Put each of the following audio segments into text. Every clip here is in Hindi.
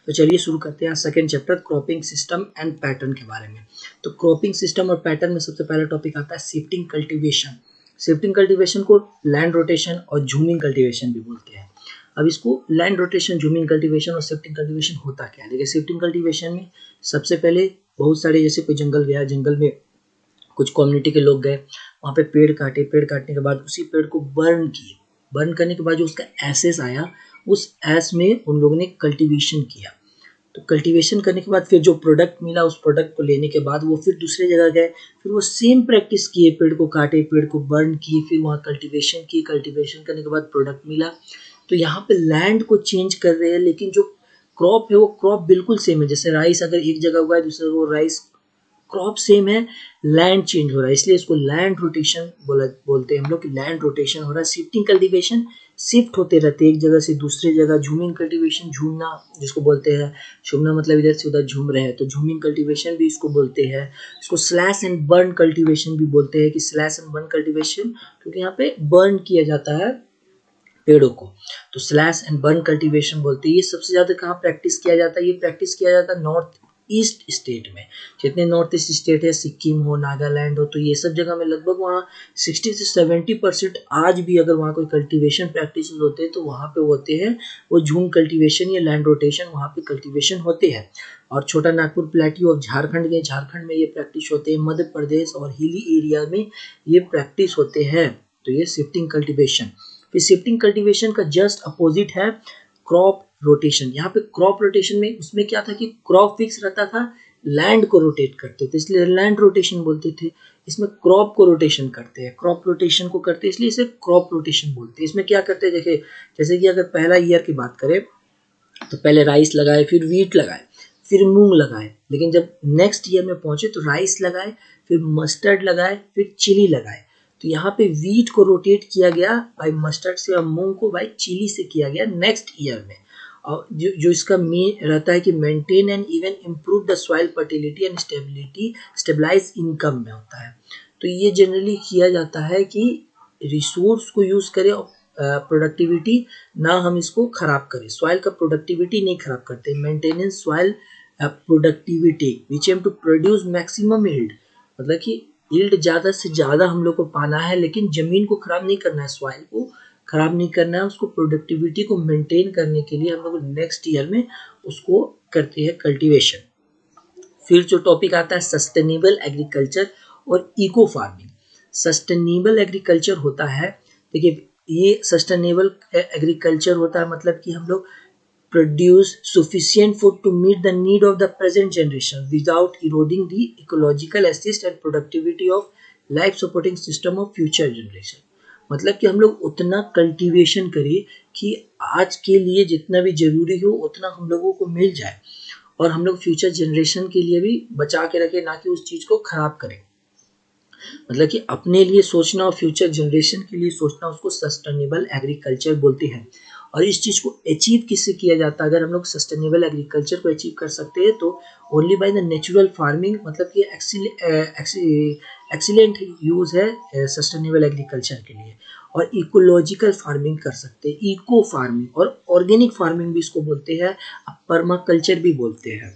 तो चलिए शुरू करते हैं second chapter cropping system and pattern के बारे में। तो क्रॉपिंग सिस्टम और पैटर्न में सबसे पहला टॉपिक आता है शिफ्टिंग कल्टीवेशन। शिफ्टिंग कल्टीवेशन को लैंड रोटेशन और झूमिंग कल्टीवेशन भी बोलते हैं। अब इसको लैंड रोटेशन, झूमिंग कल्टीवेशन और शिफ्टिंग कल्टीवेशन होता क्या है? देखिए, शिफ्टिंग कल्टीवेशन में सबसे पहले बहुत सारे, जैसे कोई जंगल गया, जंगल में कुछ कम्युनिटी के लोग गए, वहाँ पे पेड़ काटे, पेड़ काटने के बाद उसी पेड़ को बर्न किए, बर्न करने के बाद जो उसका एसेस आया, उस एस में उन लोगों ने कल्टीवेशन किया। तो कल्टीवेशन करने के बाद फिर जो प्रोडक्ट मिला, उस प्रोडक्ट को लेने के बाद वो फिर दूसरे जगह गए, फिर वो सेम प्रैक्टिस किए, पेड़ को काटे, पेड़ को बर्न किए, फिर वहाँ कल्टीवेशन की, कल्टीवेशन करने के बाद प्रोडक्ट मिला। तो यहाँ पे लैंड को चेंज कर रहे हैं, लेकिन जो क्रॉप है वो क्रॉप बिल्कुल सेम है। जैसे राइस अगर एक जगह हुआ है, दूसरे वो राइस, क्रॉप सेम है, लैंड चेंज हो रहा है, इसलिए इसको लैंड रोटेशन बोलते हैं हम लोग कि लैंड रोटेशन हो रहा है। शिफ्टिंग कल्टीवेशन, शिफ्ट होते रहते हैं एक जगह से दूसरे जगह। झूमिंग कल्टीवेशन, झूमना जिसको बोलते हैं, झूमना मतलब इधर से उधर झूम रहे हैं, तो झूमिंग कल्टीवेशन भी इसको बोलते हैं। इसको स्लैश एंड बर्न कल्टीवेशन भी बोलते हैं कि स्लैश एंड बर्न कल्टीवेशन, क्योंकि यहाँ पे बर्न किया जाता है पेड़ों को, तो स्लैश एंड बर्न कल्टीवेशन बोलते हैं। ये सबसे ज्यादा कहाँ प्रैक्टिस किया जाता है? ये प्रैक्टिस किया जाता है नॉर्थ ईस्ट स्टेट में। जितने नॉर्थ ईस्ट स्टेट है, सिक्किम हो, नागालैंड हो, तो ये सब जगह में लगभग वहाँ 60 से 70% आज भी अगर वहाँ कोई कल्टीवेशन प्रैक्टिस होते हैं तो वहाँ पे होते हैं वो झूम कल्टीवेशन या लैंड रोटेशन, वहाँ पे कल्टीवेशन होते हैं। और छोटा नागपुर प्लेट्यू ऑफ झारखंड के, झारखंड में ये प्रैक्टिस होते हैं, मध्य प्रदेश और हिली एरिया में ये प्रैक्टिस होते हैं। तो ये शिफ्टिंग कल्टीवेशन। फिर शिफ्टिंग कल्टीवेशन का जस्ट अपोजिट है क्रॉप रोटेशन। यहाँ पे क्रॉप रोटेशन में उसमें क्या था कि क्रॉप फिक्स रहता था, लैंड को रोटेट करते थे, इसलिए लैंड रोटेशन बोलते थे। इसमें क्रॉप को रोटेशन करते हैं, क्रॉप रोटेशन को करते हैं, इसलिए इसे क्रॉप रोटेशन बोलते हैं। इसमें क्या करते हैं, देखिए जैसे कि अगर पहला ईयर की बात करें तो पहले राइस लगाए, फिर वीट लगाए, फिर मूंग लगाए, लेकिन जब नेक्स्ट ईयर में पहुंचे तो राइस लगाए, फिर मस्टर्ड लगाए, फिर चिली लगाए। तो यहाँ पे वीट को रोटेट किया गया बाय मस्टर्ड से और मूंग को बाय चिली से किया गया नेक्स्ट ईयर में। और जो इसका मेन रहता है कि maintain and even improve the soil fertility and stability, stabilize income में होता है। तो ये जनरली किया जाता है कि रिसोर्स को यूज करें और प्रोडक्टिविटी ना हम इसको खराब करें, सॉइल का प्रोडक्टिविटी नहीं खराब करते। Maintenance soil productivity which aim to produce maximum yield, मतलब कि यील्ड ज़्यादा से ज़्यादा हम लोग को पाना है, लेकिन ज़मीन को खराब नहीं करना है, सॉइल को खराब नहीं करना है, उसको प्रोडक्टिविटी को मेंटेन करने के लिए हम लोग नेक्स्ट ईयर में उसको करते हैं कल्टीवेशन। फिर जो टॉपिक आता है सस्टेनेबल एग्रीकल्चर और इको फार्मिंग। सस्टेनेबल एग्रीकल्चर होता है, देखिए ये सस्टेनेबल एग्रीकल्चर होता है मतलब कि हम लोग produce sufficient food to meet the need of the present generation without eroding the ecological assist and productivity of life supporting system of future generation। मतलब कि हम लोग उतना कल्टीवेशन करें कि आज के लिए जितना भी जरूरी हो उतना हम लोगों को मिल जाए, और हम लोग फ्यूचर जनरेशन के लिए भी बचा के रखें, ना कि उस चीज को खराब करें। मतलब कि अपने लिए सोचना और फ्यूचर जनरेशन के लिए सोचना, उसको सस्टेनेबल एग्रीकल्चर बोलते हैं। और इस चीज़ को अचीव किससे किया जाता है? अगर हम लोग सस्टेनेबल एग्रीकल्चर को अचीव कर सकते हैं तो only by the natural farming, मतलब कि एक्सीलेंट यूज है सस्टेनेबल एग्रीकल्चर के लिए। और इकोलॉजिकल फार्मिंग कर सकते हैं, इको फार्मिंग, और ऑर्गेनिक फार्मिंग भी इसको बोलते हैं, पर्माकल्चर भी बोलते हैं।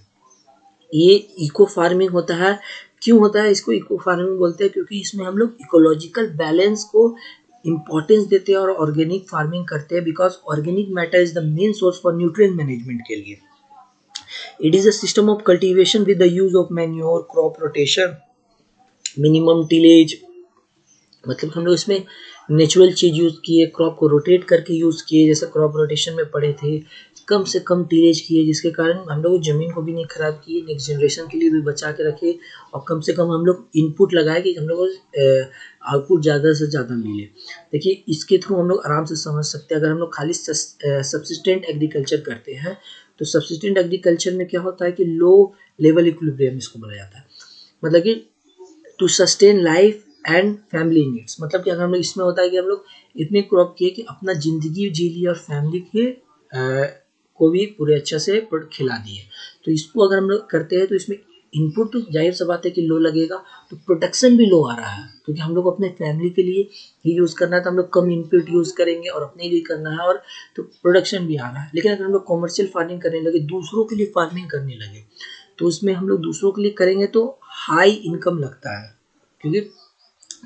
ये इको फार्मिंग होता है। क्यों होता है इसको इको फार्मिंग बोलते हैं? क्योंकि इसमें हम लोग इकोलॉजिकल बैलेंस को इम्पोर्टेंस देते हैं और ऑर्गेनिक फार्मिंग करते हैं, because organic matter is the main source for nutrient management के लिए। It is a system of cultivation with the use of manure, crop rotation, minimum tillage, मतलब हम लोग इसमें नेचुरल चीज यूज किए, क्रॉप को रोटेट करके यूज किए, जैसे क्रॉप रोटेशन में पढ़े थे, कम से कम टिलेज किए, जिसके कारण हम लोग जमीन को भी नहीं खराब किए, नेक्स्ट जनरेशन के लिए भी बचा के रखे, और कम से कम हम लोग इनपुट लगाए कि हम लोग आउटपुट ज़्यादा से ज़्यादा मिले। देखिए इसके थ्रू हम लोग आराम से समझ सकते हैं। अगर हम लोग खाली सब्सिस्टेंट एग्रीकल्चर करते हैं तो सब्सिस्टेंट एग्रीकल्चर में क्या होता है कि लो लेवल इक्विलिब्रियम इसको बोला जाता है, मतलब कि to sustain life and family needs, मतलब कि अगर हम लोग इसमें होता है कि हम लोग इतने क्रॉप किए कि अपना जिंदगी जी ली और फैमिली के को भी पूरे अच्छा से खिला दिए। तो इसको अगर हम लोग करते हैं तो इसमें इनपुट तो जाहिर सा बात है कि लो लगेगा, तो प्रोडक्शन भी लो आ रहा है, क्योंकि हम लोग अपने फैमिली के लिए ही यूज़ करना है तो हम लोग कम इनपुट यूज़ करेंगे और अपने लिए करना है, और तो प्रोडक्शन भी आ रहा है। लेकिन अगर हम लोग कॉमर्शियल फार्मिंग करने लगे, दूसरों के लिए फार्मिंग करने लगे, तो उसमें हम लोग दूसरों के लिए करेंगे तो हाई इनकम लगता है, क्योंकि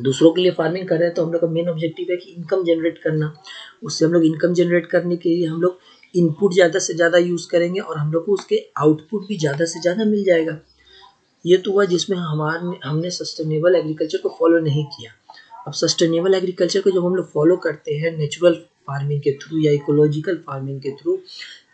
दूसरों के लिए फार्मिंग कर रहे हैं तो हम लोग का मेन ऑब्जेक्टिव है कि इनकम जनरेट करना। उससे हम लोग इनकम जनरेट करने के लिए हम लोग इनपुट ज़्यादा से ज़्यादा यूज़ करेंगे और हम लोग को उसके आउटपुट भी ज़्यादा से ज़्यादा मिल जाएगा। ये तो हुआ जिसमें हमने सस्टेनेबल एग्रीकल्चर को फॉलो नहीं किया। अब सस्टेनेबल एग्रीकल्चर को जब हम लोग फॉलो करते हैं नेचुरल फार्मिंग के थ्रू या इकोलॉजिकल फार्मिंग के थ्रू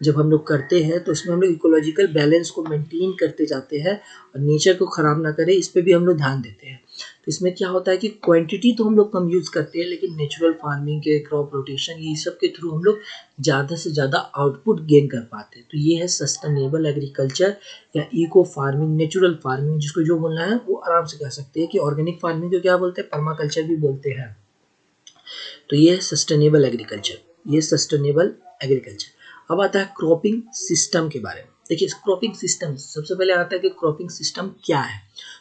जब हम लोग करते हैं, तो इसमें हम लोग इकोलॉजिकल बैलेंस को मेंटेन करते जाते हैं और नेचर को ख़राब ना करें, इस पे भी हम लोग ध्यान देते हैं। तो इसमें क्या होता है कि क्वांटिटी तो हम लोग कम यूज़ करते हैं, लेकिन नेचुरल फार्मिंग के क्रॉप रोटेशन ये सब के थ्रू हम लोग ज़्यादा से ज़्यादा आउटपुट गेन कर पाते हैं। तो ये है सस्टेनेबल एग्रीकल्चर या इको फार्मिंग, नेचुरल फार्मिंग, जिसको जो बोलना है वो आराम से कह सकते हैं कि ऑर्गेनिक फार्मिंग को क्या बोलते हैं, पर्माकल्चर भी बोलते हैं। तो ये है सस्टेनेबल एग्रीकल्चर, ये सस्टेनेबल एग्रीकल्चर। अब आता है क्रॉपिंग सिस्टम के बारे में। देखिए क्रॉपिंग सिस्टम सबसे पहले आता है कि क्रॉपिंग सिस्टम क्या है।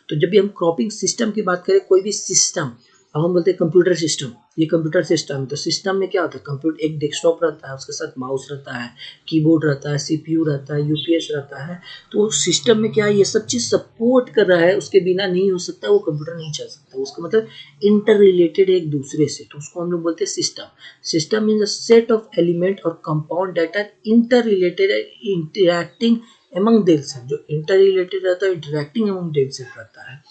तो जब भी हम क्रॉपिंग सिस्टम की बात करें, कोई भी सिस्टम, अब हम बोलते हैं कंप्यूटर सिस्टम, ये कंप्यूटर सिस्टम है। तो सिस्टम में क्या होता है, कंप्यूटर एक डेस्कटॉप रहता है, उसके साथ माउस रहता है, कीबोर्ड रहता है, सीपीयू रहता है, यूपीएस रहता है। तो सिस्टम में क्या है, ये सब चीज़ सपोर्ट कर रहा है, उसके बिना नहीं हो सकता, वो कंप्यूटर नहीं चल सकता। उसका मतलब इंटर रिलेटेड एक दूसरे से, तो उसको हम लोग बोलते हैं system. System means a set of element और compound data interrelated interacting among themselves. जो इंटर रिलेटेड रहता है, इंटरैक्टिंग एमंग देमसेल्फ रहता है।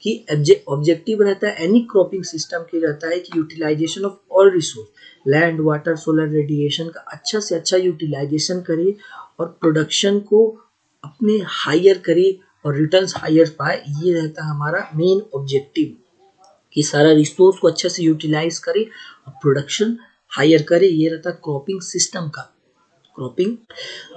कि ऑब्जेक्टिव रहता है एनी क्रॉपिंग सिस्टम की रहता है कि utilization of all resource, land, water, solar, radiation का अच्छा से अच्छा यूटिलाइजेशन करे और प्रोडक्शन को अपने हायर करे और रिटर्न्स हायर पाए। ये रहता है हमारा मेन ऑब्जेक्टिव, कि सारा रिसोर्स को अच्छे से यूटिलाइज करे और प्रोडक्शन हायर करे। ये रहता है क्रॉपिंग सिस्टम का। क्रॉपिंग।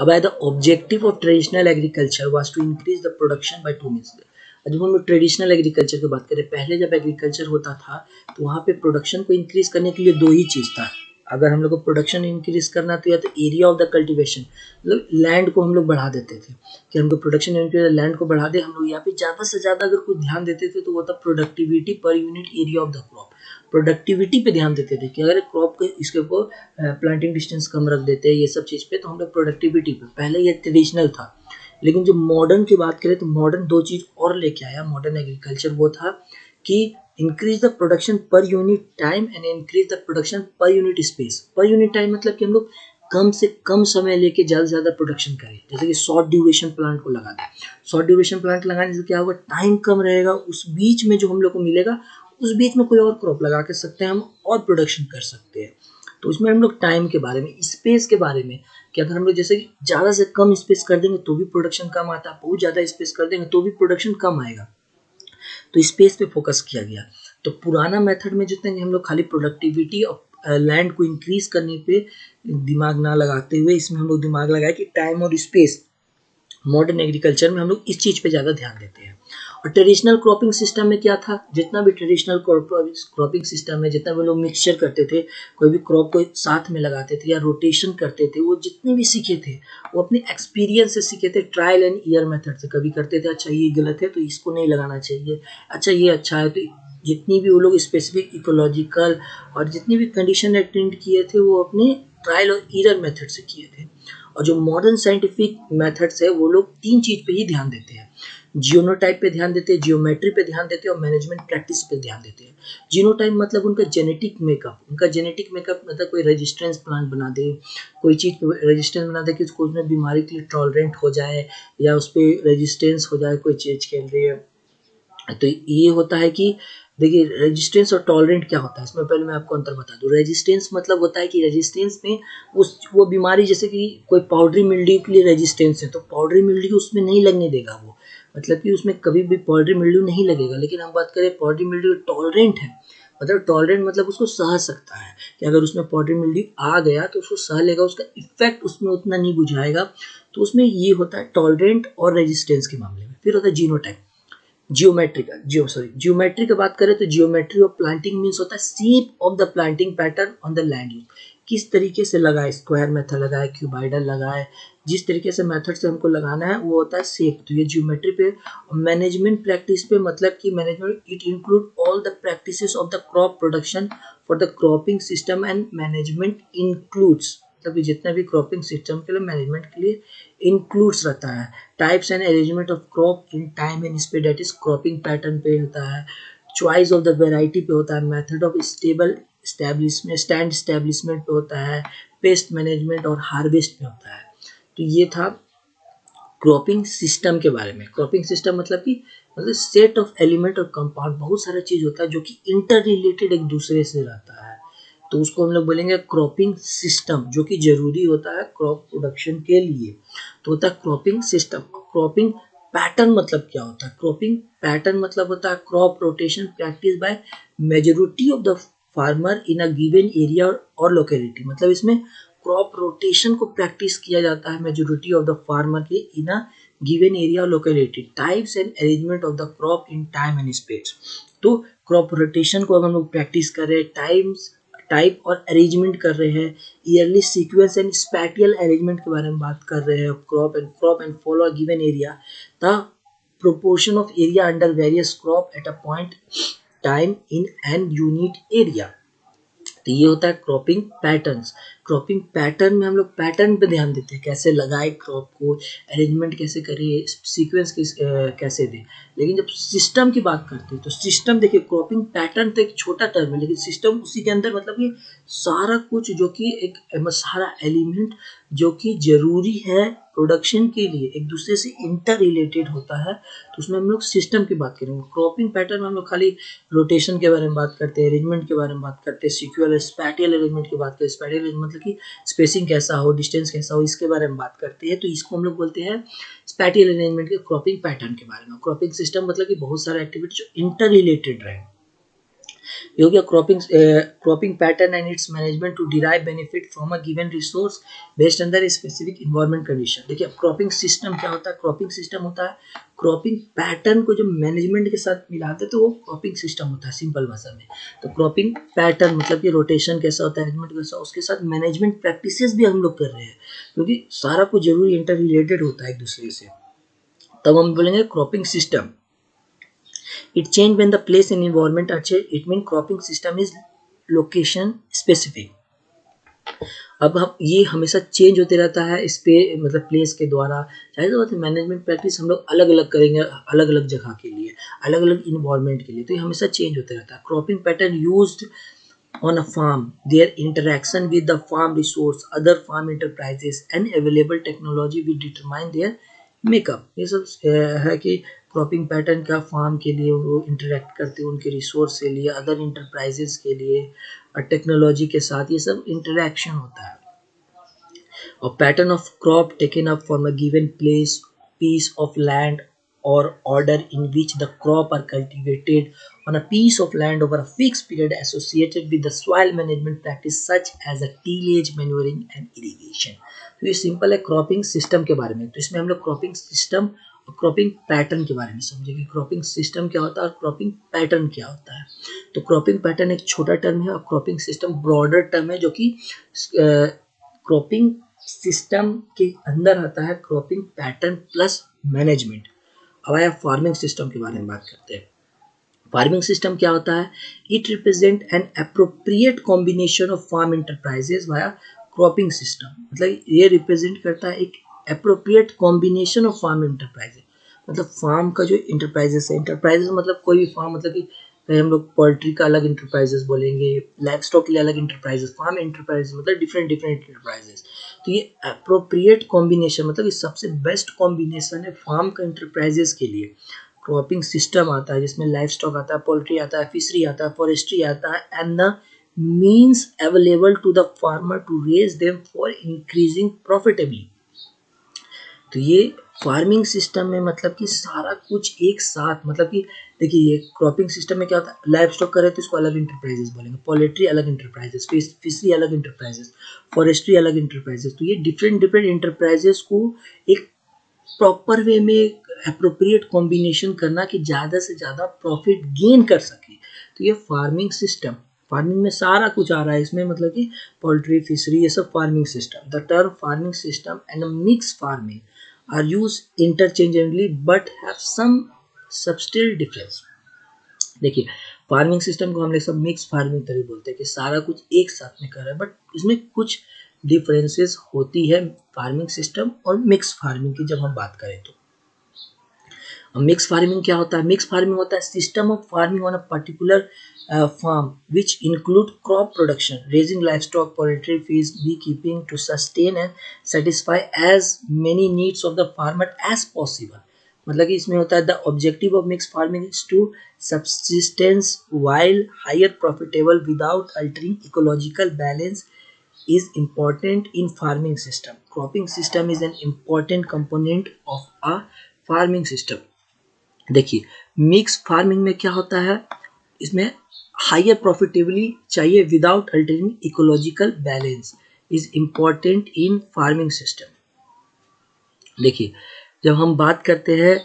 अब आया the objective of traditional agriculture was to increase the production by 2 means. जब हम लोग ट्रेडिशनल एग्रीकल्चर की बात करें, पहले जब एग्रीकल्चर होता था तो वहाँ पे प्रोडक्शन को इंक्रीज करने के लिए दो ही चीज़ था। अगर हम लोग को प्रोडक्शन इंक्रीज करना तो या तो एरिया ऑफ द कल्टीवेशन, मतलब लैंड को हम लोग बढ़ा देते थे कि हमको प्रोडक्शन इंक्रीज, लैंड को बढ़ा दे हम लोग, यहाँ पे ज़्यादा से ज़्यादा अगर कोई ध्यान देते थे तो वो था productivity per unit area of the crop. Productivity पे ध्यान देते थे कि अगर क्रॉप के इसके ऊपर प्लांटिंग डिस्टेंस कम रख देते हैं, ये सब चीज़ पे, तो हम लोग प्रोडक्टिविटी पे, पहले ये ट्रेडिशनल था। लेकिन जो मॉडर्न की बात करें तो मॉडर्न दो चीज़ और लेके आया मॉडर्न एग्रीकल्चर, वो था कि increase the production per unit time and increase the production per unit space. Per unit time मतलब कि हम लोग कम से कम समय लेके ज़्यादा से ज़्यादा प्रोडक्शन करें। जैसे कि शॉर्ट ड्यूरेशन प्लांट को लगा दें, शॉर्ट ड्यूरेशन प्लांट लगाने से क्या होगा, टाइम कम रहेगा, उस बीच में जो हम लोग को मिलेगा उस बीच में कोई और क्रॉप लगा के सकते हैं हम और प्रोडक्शन कर सकते हैं। तो उसमें हम लोग टाइम के बारे में, स्पेस के बारे में, कि अगर हम लोग जैसे ज़्यादा से कम स्पेस कर देंगे तो भी प्रोडक्शन कम आता है, बहुत ज़्यादा स्पेस कर देंगे तो भी प्रोडक्शन कम आएगा। तो स्पेस पे फोकस किया गया। तो पुराना मेथड में जितने हम लोग खाली प्रोडक्टिविटी और लैंड को इंक्रीज करने पे दिमाग ना लगाते हुए, इसमें हम लोग दिमाग लगाए कि टाइम और स्पेस। मॉडर्न एग्रीकल्चर में हम लोग इस चीज़ पे ज़्यादा ध्यान देते हैं। और ट्रेडिशनल क्रॉपिंग सिस्टम में क्या था, जितना भी ट्रेडिशनल क्रॉपिंग सिस्टम में जितना भी लोग मिक्सचर करते थे, कोई भी क्रॉप को साथ में लगाते थे या रोटेशन करते थे, वो जितने भी सीखे थे वो अपने एक्सपीरियंस से सीखे थे, ट्रायल एंड ईयर मेथड से। कभी करते थे अच्छा ये गलत है तो इसको नहीं लगाना चाहिए, अच्छा ये अच्छा है, तो जितनी भी वो लोग स्पेसिफिक इकोलॉजिकल और जितनी भी कंडीशन अटेंड किए थे वो अपने ट्रायल और ईयर मेथड से किए थे। और जो मॉडर्न साइंटिफिक मेथड्स है वो लोग तीन चीज़ पे ही ध्यान देते हैं, जियोनोटाइप पे ध्यान देते हैं, जियोमेट्री पे ध्यान देते हैं और मैनेजमेंट प्रैक्टिस पे ध्यान देते हैं। जियोनोटाइप मतलब उनका जेनेटिक मेकअप, मतलब कोई रेजिस्टेंस प्लांट बना दे, कोई चीज़ पे रेजिस्टेंस बना दे कि उसको उसमें बीमारी के लिए टॉलरेंट हो जाए या उस पर रेजिस्टेंस हो जाए कोई चीज़ के लिए। तो ये होता है कि देखिए रेजिस्टेंस और टॉलरेंट क्या होता है, इसमें पहले मैं आपको अंतर बता दूं। रेजिस्टेंस मतलब होता है कि रेजिस्टेंस में वो बीमारी, जैसे कि कोई पाउडरी मिल्ड्यू के लिए रेजिस्टेंस है तो पाउडरी मिल्ड्यू उसमें नहीं लगने देगा, वो मतलब कि उसमें कभी भी पाउडरी मिल्ड्यू नहीं लगेगा। लेकिन हम बात करें पाउडरी मिल्ड्यू टॉलरेंट है, मतलब टॉलरेंट मतलब उसको सह सकता है कि अगर उसमें पाउडरी मिल्ड्यू आ गया तो उसको सह लेगा, उसका इफेक्ट उसमें उतना नहीं बुझाएगा। तो उसमें ये होता है टॉलरेंट और रेजिस्टेंस के मामले में। फिर होता है जीनोटाइप, जियोमेट्री की बात करें तो जियोमेट्री ऑफ प्लांटिंग मीन्स होता है shape of the planting pattern on the land use, किस तरीके से लगाए, स्क्वायर मेथड लगाए, क्यूबाइडल लगाए, जिस तरीके से मेथड से हमको लगाना है वो होता है शेप। तो ये ज्योमेट्री पे मैनेजमेंट प्रैक्टिस पे मतलब कि management it include all the practices of the crop production for the cropping system and management includes, मतलब कि जितना भी क्रॉपिंग सिस्टम के लिए मैनेजमेंट के लिए इंक्लूड्स रहता है। Types and arrangement of crop in time and space, that is cropping pattern पे होता है। चॉइस ऑफ द वेराइटी पे होता है। Method of stable establishment, stand establishment पे होता है। पेस्ट मैनेजमेंट और हार्वेस्ट पे होता है। तो ये था क्रॉपिंग सिस्टम के बारे में। क्रॉपिंग सिस्टम मतलब कि मतलब सेट ऑफ एलिमेंट और कंपाउंड, बहुत सारा चीज होता है जो कि इंटर रिलेटेड एक दूसरे से रहता है, तो उसको हम लोग बोलेंगे क्रॉपिंग सिस्टम, जो कि जरूरी होता है क्रॉप प्रोडक्शन के लिए। तो होता है क्रॉपिंग सिस्टम। क्रॉपिंग पैटर्न मतलब क्या होता है? क्रॉपिंग पैटर्न मतलब होता है crop rotation practice by majority of the farmer in a given area और लोकेलिटी, मतलब इसमें क्रॉप रोटेशन को प्रैक्टिस किया जाता है मेजॉरिटी ऑफ द फार्मर के इन अ गिवन एरिया और locality. Types and arrangement of the crop in time and space, तो क्रॉप रोटेशन को अगर हम लोग प्रैक्टिस कर रहे हैं, टाइप और अरेंजमेंट कर रहे हैं, yearly sequence and spatial arrangement के बारे में बात कर रहे हैं, crop and follow a given area, the proportion of area under various crop at a point time in an unit area। तो ये होता है क्रॉपिंग पैटर्न्स। क्रॉपिंग पैटर्न में हम लोग पैटर्न पे ध्यान देते हैं, कैसे लगाए क्रॉप को, अरेंजमेंट कैसे करिए, सीक्वेंस कैसे दें। लेकिन जब सिस्टम की बात करते हैं तो सिस्टम, देखिए क्रॉपिंग पैटर्न तो एक छोटा टर्म है, लेकिन सिस्टम उसी के अंदर मतलब कि सारा कुछ जो कि एक सारा एलिमेंट जो कि जरूरी है प्रोडक्शन के लिए एक दूसरे से इंटर रिलेटेड होता है, तो उसमें हम लोग सिस्टम की बात करेंगे। क्रॉपिंग पैटर्न में हम लोग खाली रोटेशन के बारे में बात करते हैं, अरेंजमेंट के बारे में बात करते हैं, सिक्वल स्पैटियल अरेंजमेंट की बात करते हैं। स्पैटियल अरेंजमेंट मतलब कि स्पेसिंग कैसा हो, डिस्टेंस कैसा हो, इसके बारे में बात करते हैं। तो इसको हम लोग बोलते हैं स्पैटियल अरेंजमेंट के क्रॉपिंग पैटर्न के बारे में। क्रॉपिंग सिस्टम मतलब कि बहुत सारे एक्टिविटी जो इंटर रिलेटेड रहे। ये हो गया cropping pattern and its management to derive benefit from a given resource based under specific environment condition. देखिए क्रॉपिंग सिस्टम क्या होता है? क्रॉपिंग सिस्टम होता है क्रॉपिंग पैटर्न को जो मैनेजमेंट के साथ मिलाते तो वो क्रॉपिंग सिस्टम होता है सिंपल भाषा में। तो क्रॉपिंग पैटर्न मतलब कि रोटेशन कैसा होता है, अरेंजमेंट कैसा, उसके साथ मैनेजमेंट प्रैक्टिसेस भी हम लोग कर रहे हैं, क्योंकि सारा कुछ जरूरी इंटर रिलेटेड होता है एक दूसरे से। तब हम बोलेंगे cropping system. It change when the place and environment are changed. It means cropping system is location specific। अब हम ये हमेशा चेंज होते रहता है इस पे मतलब प्लेस के द्वारा। चाहे तो मैनेजमेंट प्रैक्टिस हम लोग अलग अलग करेंगे, अलग अलग जगह के लिए, अलग अलग इन्वायरमेंट के लिए, तो ये हमेशा चेंज होते रहता है। Cropping pattern used on a farm, their interaction with the farm resource, other farm enterprises and available technology will determine their makeup। ये सब है कि क्रॉपिंग पैटर्न का फार्म के लिए वो इंटरेक्ट करते हैं, उनके रिसोर्स के लिए, अदर इंटरप्राइजेस के लिए और टेक्नोलॉजी के साथ, ये सब इंटरेक्शन होता है। और pattern of crop taken up from a given place, piece of land or order in which the crop are cultivated on a piece of land over a fixed period associated with the soil management practice such as a tillage, manuring and irrigation। तो ये सिंपल है क्रॉपिंग सिस्टम के बारे में। तो इसमें हम लोग क्रॉपिंग सिस्टम और क्रॉपिंग पैटर्न के बारे में समझेंगे। क्रॉपिंग सिस्टम क्या होता है और क्रॉपिंग पैटर्न क्या होता है। तो क्रॉपिंग पैटर्न एक छोटा टर्म है और क्रॉपिंग सिस्टम ब्रॉडर टर्म है, जो कि क्रॉपिंग सिस्टम के अंदर आता है क्रॉपिंग पैटर्न प्लस मैनेजमेंट। अब आया फार्मिंग सिस्टम के बारे में बात करते हैं। फार्मिंग सिस्टम क्या होता है? It represent an appropriate combination of farm enterprises via cropping system, मतलब ये रिप्रेजेंट करता है एक appropriate combination of farm enterprises, मतलब फार्म का जो इंटरप्राइजेस है, इंटरप्राइजेस मतलब कोई भी फार्म, मतलब कि हम लोग पोल्ट्री का अलग इंटरप्राइजेस बोलेंगे, लाइव स्टॉक के लिए अलग इंटरप्राइजेस, फार्म इंटरप्राइजेस मतलब डिफरेंट डिफरेंट इंटरप्राइजेस। तो ये अप्रोप्रिएट कॉम्बिनेशन मतलब ये सबसे बेस्ट कॉम्बिनेशन है फार्म का इंटरप्राइजेस के लिए। क्रॉपिंग सिस्टम आता है जिसमें लाइव स्टॉक आता है, पोल्ट्री आता है, फिशरी आता है, फॉरेस्ट्री आता है and the means available to the farmer to raise them for increasing profitably. तो ये फार्मिंग सिस्टम में मतलब कि सारा कुछ एक साथ, मतलब कि देखिए ये क्रॉपिंग सिस्टम में क्या होता है, लाइव स्टॉक करे तो इसको अलग इंटरप्राइजेस बोलेंगे, पोल्ट्री अलग इंटरप्राइजेस, फिशरी अलग इंटरप्राइजेस, फॉरेस्ट्री अलग इंटरप्राइजेस। तो ये डिफरेंट डिफरेंट इंटरप्राइजेस को एक प्रॉपर वे में अप्रोप्रिएट कॉम्बिनेशन करना कि ज़्यादा से ज़्यादा प्रॉफिट गेन कर सके, तो ये फार्मिंग सिस्टम। फार्मिंग में सारा कुछ आ रहा है इसमें, मतलब कि पोल्ट्री, फिशरी, ये सब farming system. The term farming system and mix farming are use interchangeably but have some subtle difference. देखिए, फार्मिंग सिस्टम को हम लोग सब मिक्स फार्मिंग तरी बोलते हैं कि सारा कुछ एक साथ में कर रहा है, बट इसमें कुछ डिफरेंसेस होती है फार्मिंग सिस्टम और मिक्स फार्मिंग की जब हम बात करें तो। मिक्स फार्मिंग क्या होता है? मिक्स फार्मिंग होता है system of farming on a particular farm which include crop production, raising livestock, poultry, fish, beekeeping to sustain and satisfy as many needs of the farmer as possible। मतलब कि इसमें होता है the objective of mix farming is to subsistence while higher profitable without altering ecological balance is important in farming system। Cropping system is an important component of a farming system। देखिए, मिक्स फार्मिंग में क्या होता है, इसमें हायर प्रॉफिटेबली चाहिए without altering ecological balance is important in farming system. देखिए, जब हम बात करते हैं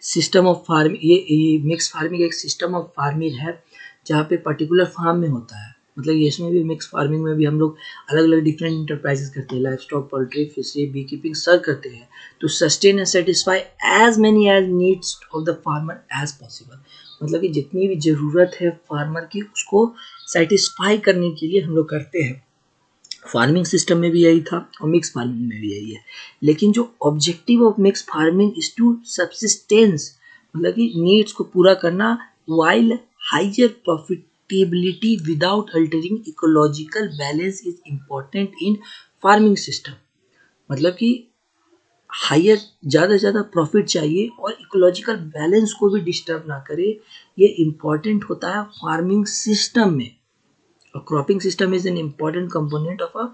सिस्टम ऑफ फार्म, ये मिक्स फार्मिंग एक सिस्टम ऑफ फार्मिंग है जहाँ पे पर्टिकुलर फार्म में होता है। मतलब ये इसमें भी मिक्स फार्मिंग में भी हम लोग अलग अलग डिफरेंट इंटरप्राइजेस करते हैं, life stock, poultry, fishery, bee keeping sir करते हैं to sustain and satisfy as many as needs of the farmer as possible. मतलब कि जितनी भी ज़रूरत है फार्मर की उसको सेटिस्फाई करने के लिए हम लोग करते हैं। फार्मिंग सिस्टम में भी यही था और मिक्स फार्मिंग में भी यही है। लेकिन जो objective of mix farming is to subsistence, मतलब कि नीड्स को पूरा करना while higher profitability without altering ecological balance is important in farming system. मतलब कि हायर, ज़्यादा से ज़्यादा प्रॉफिट चाहिए और इकोलॉजिकल बैलेंस को भी डिस्टर्ब ना करे, ये इम्पॉर्टेंट होता है फार्मिंग सिस्टम में। और cropping system is an important component of a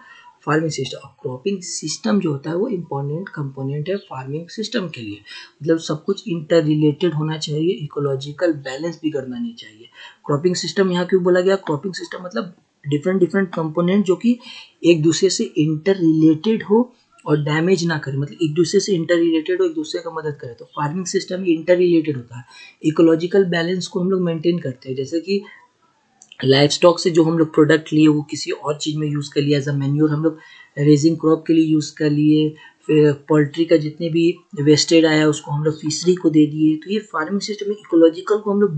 farming system. और क्रॉपिंग सिस्टम जो होता है वो इम्पॉर्टेंट कंपोनेंट है फार्मिंग सिस्टम के लिए। मतलब सब कुछ इंटर रिलेटेड होना चाहिए, इकोलॉजिकल बैलेंस भी करना नहीं चाहिए। क्रॉपिंग सिस्टम यहाँ क्यों बोला गया? क्रॉपिंग सिस्टम मतलब डिफरेंट डिफरेंट कंपोनेंट जो कि एक दूसरे से इंटर रिलेटेड हो और डैमेज ना करे, मतलब एक दूसरे से इंटर रिलेटेड हो, एक दूसरे का मदद करे। तो फार्मिंग सिस्टम इंटर रिलेटेड होता है। इकोलॉजिकल बैलेंस को हम लोग मेंटेन करते हैं, जैसे कि लाइफ स्टॉक से जो हम लोग प्रोडक्ट लिए वो किसी और चीज़ में यूज़ कर लिया, एज अ मैन्योर हम लोग रेजिंग क्रॉप के लिए यूज़ कर लिए। फिर पोल्ट्री का जितने भी वेस्टेज आया उसको हम लोग फिशरी को दे दिए। तो ये फार्मिंग सिस्टम में इकोलॉजिकल को हम लोग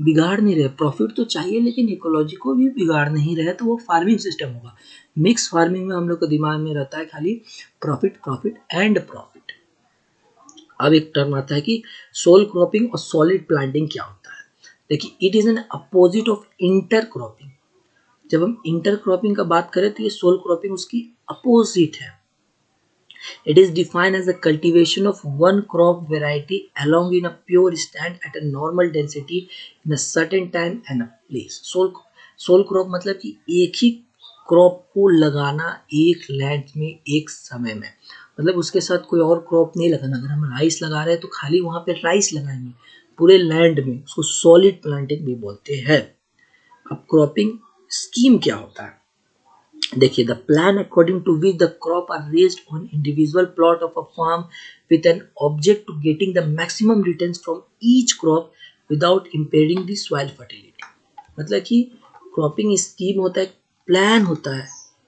बिगाड़ नहीं रहे। प्रॉफिट तो चाहिए लेकिन इकोलॉजी को भी बिगाड़ नहीं रहे, तो वो फार्मिंग सिस्टम होगा। मिक्स फार्मिंग में हम लोग को दिमाग में रहता है खाली प्रॉफिट, प्रॉफिट एंड प्रॉफिट। अब एक टर्म आता है कि सोल क्रॉपिंग और सॉलिड प्लांटिंग क्या होता है। देखिए, it is an opposite of inter cropping. जब हम इंटर क्रॉपिंग का बात करें तो ये सोल क्रॉपिंग उसकी अपोजिट है। It is defined as the cultivation of one crop variety along in a pure stand at a normal density in a certain time and a place. Sole crop मतलब कि एक ही क्रॉप को लगाना एक लैंड में एक समय में, मतलब उसके साथ कोई और क्रॉप नहीं लगाना। अगर हम राइस लगा रहे हैं तो खाली वहाँ पे राइस लगाएंगे पूरे लैंड में, उसको सॉलिड प्लांटिंग भी बोलते हैं। अब क्रॉपिंग स्कीम क्या होता है? देखिए, the plan according to which the crop are raised on individual plot of a farm with an object to getting the maximum returns from each crop without impairing the soil fertility. मतलब कि क्रॉपिंग स्कीम होता है, प्लान होता है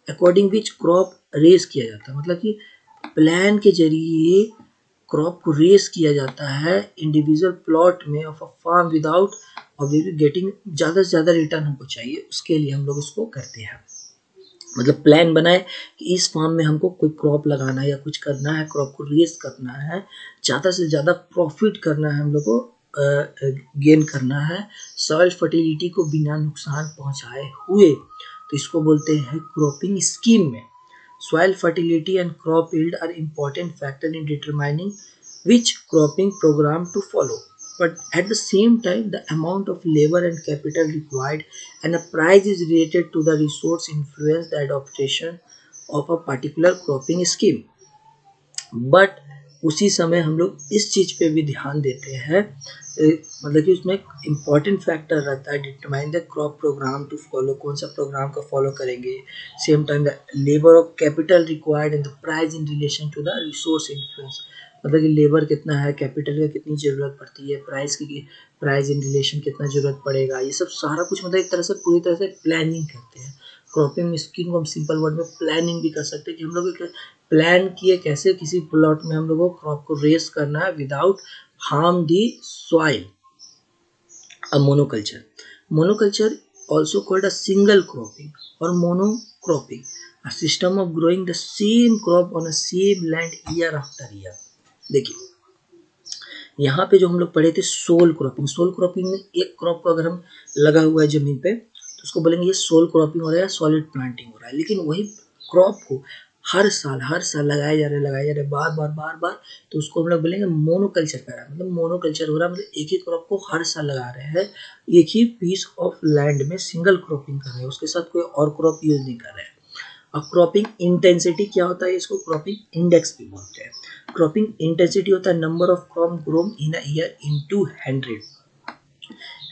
अकॉर्डिंग विच क्रॉप रेज किया जाता है। मतलब कि प्लान के जरिए क्रॉप को रेस किया जाता है इंडिविजुअल प्लॉट में of a farm without obviously getting ज़्यादा से ज़्यादा रिटर्न हमको चाहिए, उसके लिए हम लोग इसको करते हैं। मतलब प्लान बनाए कि इस फार्म में हमको कोई क्रॉप लगाना है या कुछ करना है, क्रॉप को रेस करना है, ज़्यादा से ज़्यादा प्रॉफिट करना है, हम लोग को गेन करना है सॉइल फर्टिलिटी को बिना नुकसान पहुंचाए हुए, तो इसको बोलते हैं क्रॉपिंग स्कीम में। Soil fertility and crop yield are important factor in determining which cropping program to follow. But at the same time, the amount of labor and capital required and a price is related to the resource influence the adoption of a particular cropping scheme. But उसी समय हम लोग इस चीज़ पे भी ध्यान देते हैं, मतलब कि उसमें एक इम्पॉर्टेंट फैक्टर रहता है determine the crop program to follow, कौन सा प्रोग्राम का फॉलो करेंगे। Same time the labour of capital required and the price in relation to the resource influence. मतलब कि लेबर कितना है, कैपिटल का कितनी ज़रूरत पड़ती है, प्राइस इन रिलेशन कितना ज़रूरत पड़ेगा, ये सब सारा कुछ मतलब एक तरह से पूरी तरह से प्लानिंग करते हैं। क्रॉपिंग स्कीम को हम सिंपल वर्ड में प्लानिंग भी कर सकते हैं कि हम लोग एक प्लान किए कैसे किसी प्लॉट में हम लोगों को क्रॉप को रेस करना है without harm the soil. A monoculture. Monoculture also called a single cropping or monocropping, a system of growing the same crop on a same land year after year. देखिए यहाँ पे जो हम लोग पढ़े थे सोल क्रॉपिंग, सोल क्रॉपिंग में एक क्रॉप को अगर हम लगा हुआ है जमीन पे तो उसको बोलेंगे ये सोल क्रॉपिंग हो रहा है, सॉलिड प्लांटिंग हो रहा है। लेकिन वही क्रॉप को हर साल लगाए जा रहे बार बार, तो उसको हम लोग बोलेंगे मोनोकल्चर कर रहा है। मतलब मोनोकल्चर हो रहा है मतलब एक ही क्रॉप को हर साल लगा रहे हैं, एक ही पीस ऑफ लैंड में सिंगल क्रॉपिंग कर रहे हैं, उसके साथ कोई और क्रॉप यूज नहीं कर रहे हैं। अब क्रॉपिंग इंटेंसिटी क्या होता है, इसको क्रॉपिंग इंडेक्स भी बोलते हैं। क्रॉपिंग इंटेंसिटी होता है number of crop grown in a year into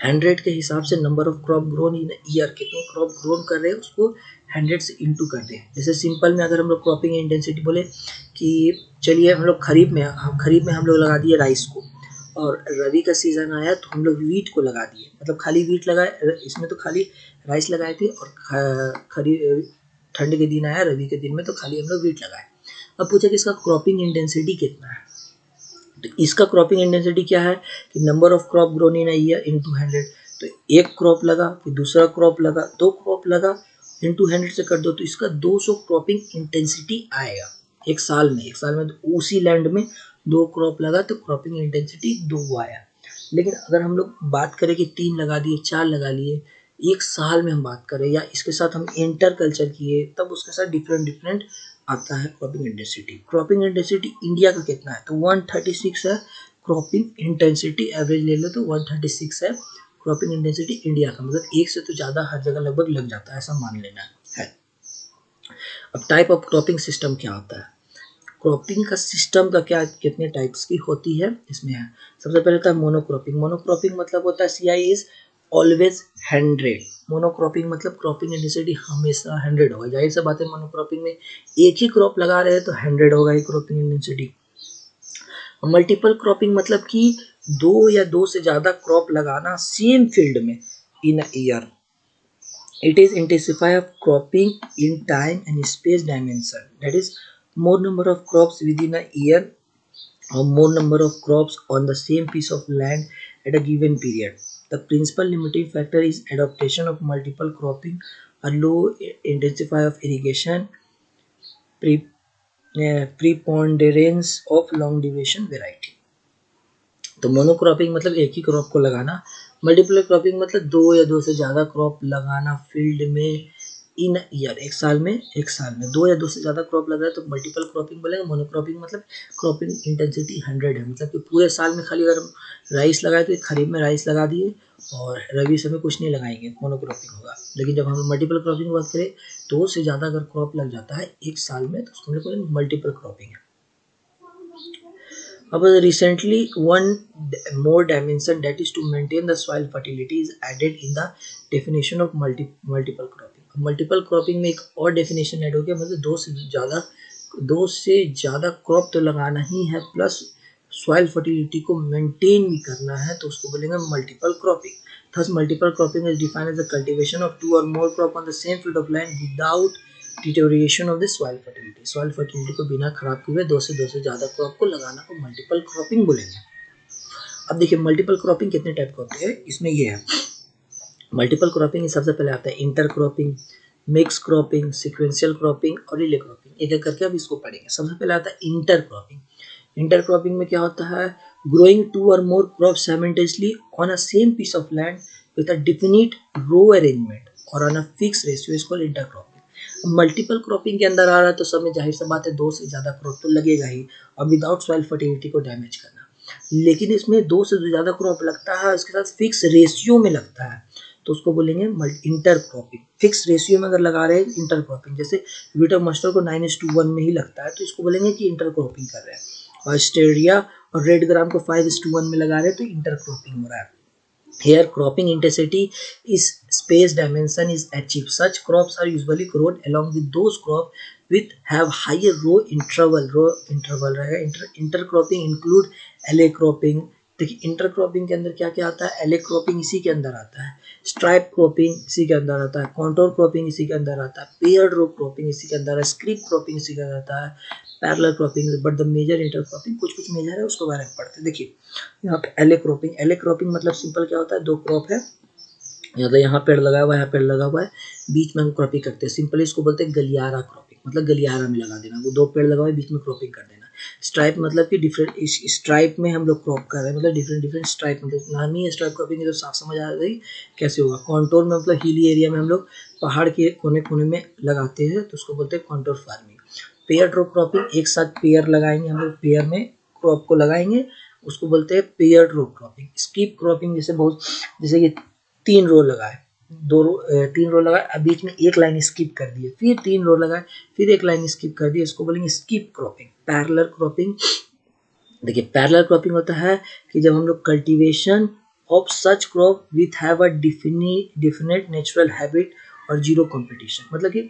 100 के हिसाब से number of crop grown in year, कितने क्रॉप ग्रोन कर रहे हैं उसको 100 से इंटू कर दें। जैसे सिंपल में अगर हम लोग क्रॉपिंग इंटेंसिटी बोले कि चलिए हम लोग खरीफ में हम लोग लगा दिए राइस को, और रबी का सीजन आया तो हम लोग वीट को लगा दिए, मतलब खाली वीट लगाए, इसमें तो खाली राइस लगाए थे, और खरीफ ठंड के दिन आया रबी के दिन में तो खाली हम लोग वीट लगाए। अब पूछा कि इसका क्रॉपिंग इंटेंसिटी कितना है, तो इसका क्रॉपिंग इंटेंसिटी क्या है कि number of crop grown in a year into 100। तो एक क्रॉप लगा, फिर दूसरा क्रॉप लगा, दो क्रॉप लगा, इनटू 100 से कर दो तो इसका 200 क्रॉपिंग इंटेंसिटी आएगा एक साल में। तो उसी लैंड में दो क्रॉप लगा तो क्रॉपिंग इंटेंसिटी 2 आया। लेकिन अगर हम लोग बात करें कि 3 लगा दिए, 4 लगा लिए एक साल में हम बात करें, या इसके साथ हम इंटर कल्चर किए, तब उसके साथ डिफरेंट आता है cropping intensity. Cropping intensity India का कितना है तो 136 है क्रॉपिंग इंटेंसिटी, एवरेज ले लो तो 136 है क्रॉपिंग इंटेंसिटी इंडिया का। मतलब एक से तो ज़्यादा हर जगह लगभग लग जाता है, ऐसा मान लेना है। अब टाइप ऑफ क्रॉपिंग सिस्टम क्या होता है, क्रॉपिंग का सिस्टम का क्या कितने टाइप्स की होती है इसमें है। सबसे पहले होता है मोनोक्रॉपिंग। मोनोक्रॉपिंग मतलब होता है CI इज ऑलवेज 100। मोनोक्रॉपिंग मतलब क्रॉपिंग इंटेंसिटी हमेशा 100 होगा। जाहिर सा बात है मोनोक्रॉपिंग में एक ही क्रॉप लगा रहे हैं तो 100 होगा ही क्रॉपिंग इंटेंसिटी। मल्टीपल क्रॉपिंग मतलब कि दो या दो से ज्यादा क्रॉप लगाना सेम फील्ड में in a year. It is intensify of cropping in time and space dimension. That is more number of crops within a year or more number of crops on the same piece of land at a given period. The principal limiting factor is adaptation of multiple cropping, a low intensity of irrigation, preponderance of long duration variety. तो मोनोक्रॉपिंग मतलब एक ही क्रॉप को लगाना, मल्टीपल क्रॉपिंग मतलब दो या दो से ज़्यादा क्रॉप लगाना फील्ड में इन ईयर, एक साल में दो या दो से ज़्यादा क्रॉप लगा है तो मल्टीपल क्रॉपिंग बोलेंगे। मोनोक्रॉपिंग मतलब क्रॉपिंग इंटेंसिटी 100 है, मतलब कि पूरे साल में खाली अगर हम राइस लगाए तो खरीफ में राइस लगा दिए और रबी समय कुछ नहीं लगाएंगे, मोनोक्रॉपिंग होगा। लेकिन जब हम मल्टीपल क्रॉपिंग की बात करें दो से ज़्यादा अगर क्रॉप लग जाता है एक साल में तो उसको हम लोग मल्टीपल क्रॉपिंग है। अब recently one more dimension, that is to maintain the soil fertility, is added in the definition of multiple cropping. Multiple cropping में एक और डेफिनेशन ऐड हो गया, मतलब दो से ज़्यादा क्रॉप तो लगाना ही है प्लस सॉइल फर्टिलिटी को मेंटेन भी करना है, तो उसको बोलेंगे multiple cropping. Thus multiple cropping is defined as the cultivation of two or more crop on the same field of land without deterioration of the soil fertility. Soil fertility को बिना खराब किए दो से ज़्यादा क्रॉप को लगाना को मल्टीपल क्रॉपिंग बोलेंगे। अब देखिए मल्टीपल क्रॉपिंग कितने टाइप का होती है, इसमें ये है मल्टीपल क्रॉपिंग सबसे पहले आता है inter cropping, mix cropping, sequential cropping और रिले क्रॉपिंग। एक एक करके अब इसको पढ़ेंगे। सबसे पहले आता है इंटर क्रॉपिंग। इंटर क्रॉपिंग में क्या होता है, ग्रोइंग टू और more crop simultaneously on a same piece of land with a definite row arrangement और on a fix ratio is called intercropping. Multiple cropping के अंदर आ रहा है तो सब में जाहिर सा बात है दो से ज़्यादा क्रॉप तो लगेगा ही, और विदाउट सॉइल फर्टिलिटी को डैमेज करना। लेकिन इसमें दो से ज़्यादा क्रॉप लगता है, उसके साथ फिक्स रेशियो में लगता है, तो उसको बोलेंगे इंटर क्रॉपिंग। फिक्स रेशियो में अगर लगा रहे हैं इंटर क्रॉपिंग, जैसे वीट मस्टर्ड को 9:1 में ही लगता है तो इसको बोलेंगे कि इंटर क्रॉपिंग कर रहे हैं, और स्टेरिया और रेड ग्राम को 5:1 में लगा रहे हैं तो इंटर क्रॉपिंग हो रहा है। Here cropping intensity is space dimension is achieved. Such crops are usually grown along with those crop with have higher row interval रहेगा. Intercropping include alley cropping. देखिए इंटरक्रॉपिंग के अंदर क्या क्या आता है, एले क्रॉपिंग इसी के अंदर आता है, स्ट्राइप क्रॉपिंग इसी के अंदर आता है, कॉन्टोर क्रॉपिंग इसी के अंदर आता है, पेयर्ड रो क्रॉपिंग इसी के अंदर है, स्क्रिप क्रॉपिंग इसी के अंदर आता है, parallel cropping. But the major intercropping कुछ मेजर है उसके बारे में पढ़ते हैं. देखिए यहाँ पे एले क्रॉपिंग मतलब सिंपल क्या होता है, दो क्रॉप है, मतलब यहाँ पेड़ लगा हुआ है, यहाँ पेड़ लगा हुआ है, बीच में हम क्रॉपिंग करते हैं. सिंपली इसको बोलते हैं गलियारा क्रॉपिंग, मतलब गलियारा में लगा देना, वो दो पेड़ लगा हुआ है बीच में क्रॉपिंग कर देना. स्ट्राइप मतलब कि डिफरेंट स्ट्राइप में हम लोग क्रॉप कर रहे हैं, मतलब डिफरेंट स्ट्राइप, मतलब नाम ही है स्ट्राइप क्रॉपिंग है, तो साफ समझ आ रही कैसे होगा. कॉन्टोर में मतलब हिली एरिया में हम लोग पहाड़ के कोने कोने में लगाते हैं, तो उसको बोलते हैं contour farming. Pair drop cropping, एक साथ पेयर लगाएंगे हम लोग, पेयर में क्रॉप को लगाएंगे, उसको बोलते हैं pair drop cropping. Skip cropping जैसे ये 3 रो लगाए, 3 रो लगाए, बीच में एक लाइन स्किप कर दिए, फिर 3 रो लगाए, फिर एक लाइन स्किप कर दिए, इसको बोलेंगे स्किप क्रॉपिंग. पैरेलल क्रॉपिंग, देखिए पैरेलल क्रॉपिंग होता है कि जब हम लोग cultivation of such crop with have a definite natural habit और जीरो कंपटीशन. मतलब कि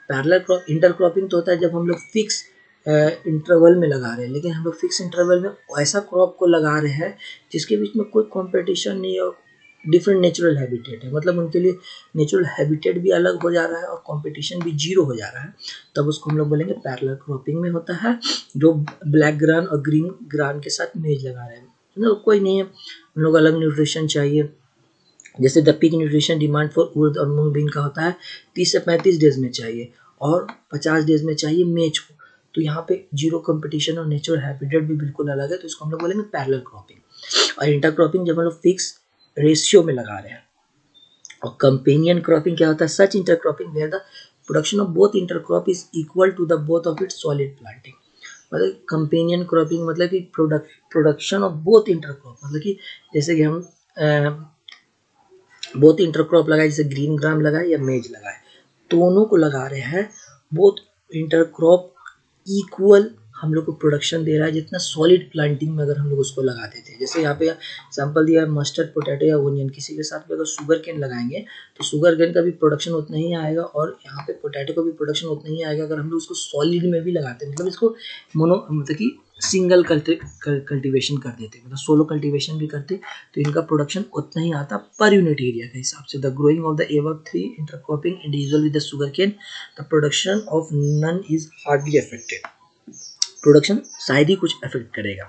पैरेलल क्रॉप, इंटरक्रॉपिंग तो होता है जब हम लोग फिक्स इंटरवल में लगा रहे हैं, लेकिन हम लोग फिक्स इंटरवल में ऐसा क्रॉप को लगा रहे हैं जिसके बीच में कोई कंपटीशन नहीं है, डिफरेंट नेचुरल हैबिटेट है, मतलब उनके लिए नेचुरल हैबिटेट भी अलग हो जा रहा है और कंपटीशन भी जीरो हो जा रहा है, तब उसको हम लोग बोलेंगे पैरेलल क्रॉपिंग में होता है. जो ब्लैक ग्रान और ग्रीन ग्रान के साथ मेज लगा रहे हैं, मतलब कोई नहीं है, हम लोग अलग न्यूट्रिशन चाहिए. जैसे the peak nutrition demand for उर्द और मूंग बीन का होता है 30 से 35 डेज में चाहिए और 50 डेज में चाहिए मेज को, तो यहाँ पे जीरो कंपटीशन और नेचुरल हैबिटेट भी बिल्कुल अलग है, तो इसको हम लोग बोलेंगे पैरेलल क्रॉपिंग. और इंटरक्रॉपिंग जब हम लोग फिक्स रेशियो में लगा रहे हैं. और कंपेनियन क्रॉपिंग क्या होता है, such intercropping where the production of both intercrop is equal to the both of its solid planting. मतलब कंपेनियन क्रॉपिंग मतलब कि प्रोडक्शन ऑफ बोथ इंटरक्रॉप, मतलब कि जैसे कि हम बोथ इंटरक्रॉप लगाए, जैसे ग्रीन ग्राम लगाए या मेज लगाए, दोनों को लगा रहे हैं, बोथ इंटरक्रॉप इक्वल हम लोग को प्रोडक्शन दे रहा है जितना सॉलिड प्लांटिंग में अगर हम लोग उसको लगाते थे. जैसे यहाँ पे सैंपल दिया है मस्टर्ड पोटैटो या ओनियन, किसी के साथ भी अगर शुगर केन लगाएंगे तो शुगर केन का भी प्रोडक्शन उतना ही आएगा और यहाँ पे पोटैटो का भी प्रोडक्शन उतना ही आएगा अगर हम लोग उसको सॉलिड में भी लगाते हैं. मतलब इसको मतलब कि सिंगल कल्टीवेशन कर देते, मतलब सोलो कल्टीवेशन भी करते, तो इनका प्रोडक्शन उतना ही आता पर यूनिट एरिया के हिसाब से. The growing of the above 3 intercropping individual with the sugar cane, the production of none is hardly affected. Production शायद ही कुछ अफेक्ट करेगा.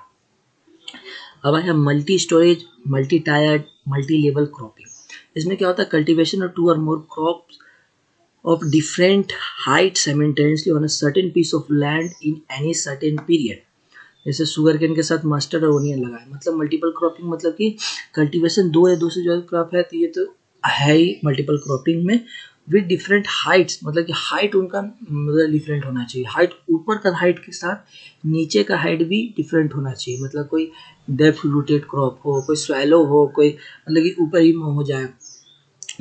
अब आया multi storage, multi tiered, multi level cropping. इसमें क्या होता है, कल्टीवेशन ऑफ 2 और more crops of different height simultaneously on a certain piece of land in any certain period. जैसे शुगर केन के साथ मस्टर्ड और ओनियन लगाए, मतलब मल्टीपल क्रॉपिंग, मतलब कि कल्टीवेशन 2 या 2 से ज़्यादा क्रॉप है तो ये तो है ही मल्टीपल क्रॉपिंग में, विद डिफरेंट हाइट्स, मतलब कि हाइट उनका मतलब डिफरेंट होना चाहिए. हाइट ऊपर का हाइट के साथ नीचे का हाइट भी डिफरेंट होना चाहिए, मतलब कोई डेप्थ रूटेड क्रॉप हो, कोई स्वैलो हो, कोई मतलब कि ऊपर ही हो जाए,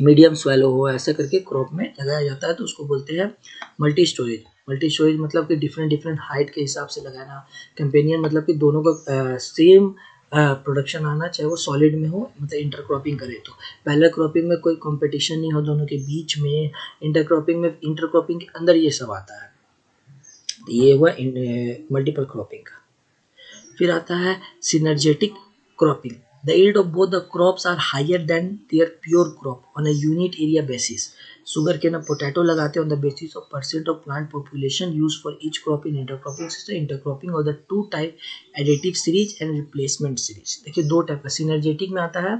मीडियम स्वेलो हो, ऐसा करके क्रॉप में लगाया जाता है, तो उसको बोलते हैं मल्टी स्टोरेज. मल्टी स्टोरेज मतलब कि डिफरेंट हाइट के हिसाब से लगाना. कंपेनियन मतलब कि दोनों का सेम प्रोडक्शन आना, चाहे वो सॉलिड में हो, मतलब इंटरक्रॉपिंग करे तो. पहले क्रॉपिंग में कोई कंपटीशन नहीं हो दोनों के बीच में, इंटरक्रॉपिंग के अंदर ये सब आता है. ये हुआ मल्टीपल क्रॉपिंग का. फिर आता है synergetic cropping. The yield of both the crops are higher than their pure crop on a unit area basis. Sugar cane और potato लगाते हैं on the basis of percent of plant population used for each crop in intercropping system. Intercropping और the 2 type additive series and replacement series. देखिए 2 टाइप का सिनर्जेटिक में आता है,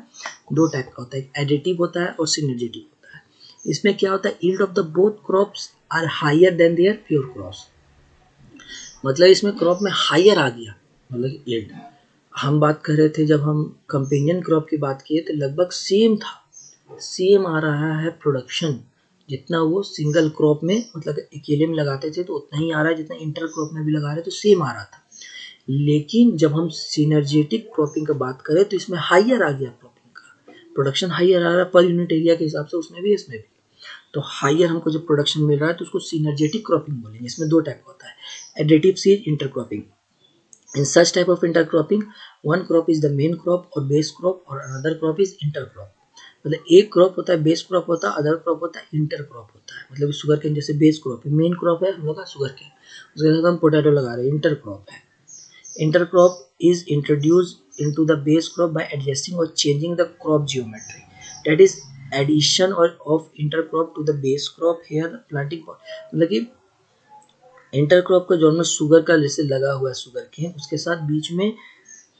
2 टाइप का होता है, एक एडिटिव होता है और सिनर्जेटिक होता है. इसमें क्या होता है, yield of the both crops are higher than their pure crops. मतलब इसमें क्रॉप में हायर आ गया, मतलब yield. हम बात कर रहे थे जब हम कंपेनियन क्रॉप की बात किए तो लगभग सेम था, सेम आ रहा है प्रोडक्शन, जितना वो सिंगल क्रॉप में मतलब अकेले में लगाते थे तो उतना ही आ रहा है जितना इंटर क्रॉप में भी लगा रहे तो सेम आ रहा था. लेकिन जब हम सिनर्जेटिक क्रॉपिंग का बात करें तो इसमें हायर आ गया, क्रॉपिंग का प्रोडक्शन हायर आ रहा है पर यूनिट एरिया के हिसाब से, उसमें भी इसमें भी. तो हायर हमको जब प्रोडक्शन मिल रहा है तो उसको सिनर्जेटिक क्रॉपिंग बोलेंगे. इसमें 2 टाइप होता है, additive seed, intercropping. In such type of intercropping, one crop is the main crop or base crop or another crop is intercrop. मतलब एक क्रॉप होता है बेस क्रॉप होता है, अदर क्रॉप होता है इंटर क्रॉप होता है। मतलब शुगर केन जैसे बेस क्रॉप है, मेन क्रॉप है हम लोग का शुगर केन, उसके साथ हम पोटैटो लगा रहे हैं, इंटर क्रॉप है। Intercrop is introduced into the base crop by adjusting और changing the crop geometry, that is addition और of intercrop to the base crop. Here the planting, मतलब कि इंटर क्रॉप का जो में शुगर का जैसे लगा हुआ है शुगर केन, उसके साथ बीच में